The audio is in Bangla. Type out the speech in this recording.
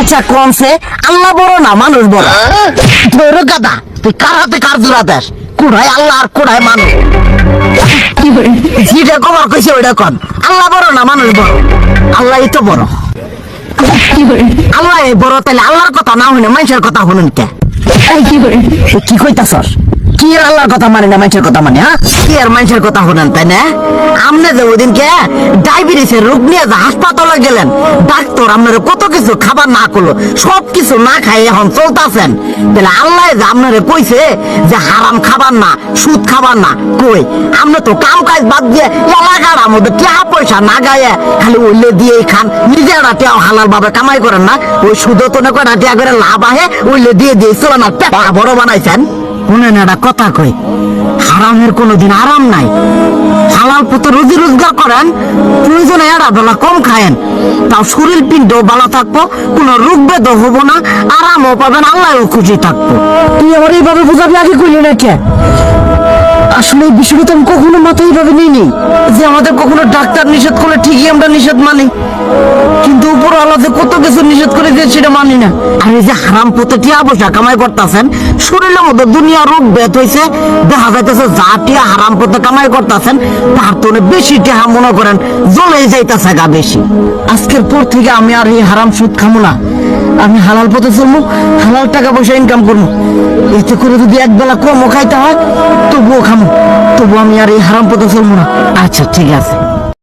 আচ্ছা কোনছে আল্লাহ বড় না মানুষ বড়? ধরো গাদা, তুই কার হাতে কার জোড়া দেশ? কোড়ায় আল্লাহ আর কোড়ায় মানুষ। যেটা কবার কইছে ওইটা কন। আল্লাহ বড় না মানুষ বড়? আল্লাহই তো বড়। আল্লাহ বড়, তাইলে আল্লাহর কথা না শুনে মানুষের কথা শুনুন কে? কি কইতাছস? কি আর আল্লাহর কথা মানে না মানুষের কথা মানে? হ্যাঁ, কি আর মানুষের কথা শুনেন তাই না? আপনি যে ওদিনকে ডায়াবেটিসের রোগ নিয়ে যে হাসপাতালে গেলেন, ডাক্তার আপনার কত কিছু খাবার না করলো, সব কিছু না খাই এখন চলতেছেন, তাহলে আল্লাহ যে আপনারে কইছে যে হারাম খাবার না, সুদ খাবার না, কই আপনি তো কাম কাজ বাদ দিয়ে এলাকার মধ্যে টাকা পয়সা না গায়ে খালি ওইলে দিয়েই খান, নিজেরা টেও হালাল ভাবে কামাই করেন না, ওই সুদ তো না কয়টা টিয়া করে লাভ আহে ওইলে দিয়ে দিয়ে চলেন আর পেট বড় বানাইছেন। শুনেন একটা কথা কই, হারামের কোনোদিন আরাম নাই। হালাল পথে রুজি রোজগার করেন, প্রয়োজনে এরা বেলা কম খায়েন, তাও শরীর পিণ্ড ভালো থাকবো, কোনো রোগ বেদ হবো না, আরামও পাবেন, আল্লাহও খুশি থাকবো। তুই আমার এইভাবে বুঝাবি আগে কইলি না কে? আসলে এই বিষয়টা তো আমি কখনো মাথায় এইভাবে নিইনি যে আমাদের কখনো ডাক্তার নিষেধ করলে ঠিকই আমরা নিষেধ মানি, কিন্তু উপর আলাদা কত কিছু নিষেধ করে দিয়ে সেটা মানি না। আর এই যে হারাম পথে টিয়া পয়সা কামাই করতেছেন, শরীরের মধ্যে দুনিয়া রোগ বেদ হয়েছে, দেখা যাইতেছে যা টিয়া হারাম পথে কামাই করতেছেন তার তো বেশি টিয়া মনে করেন জ্বলে যাইতেছে গা বেশি। আজকের পর থেকে আমি আর এই হারাম সুদ খামো না, আমি হালাল পথে চলবো, হালাল টাকা পয়সা ইনকাম করবো। এতে করে যদি একবেলা কমও খাইতে হয় তবুও খামো, তবু আমি আর এই হারাম পথে চলবো না। আচ্ছা ঠিক আছে।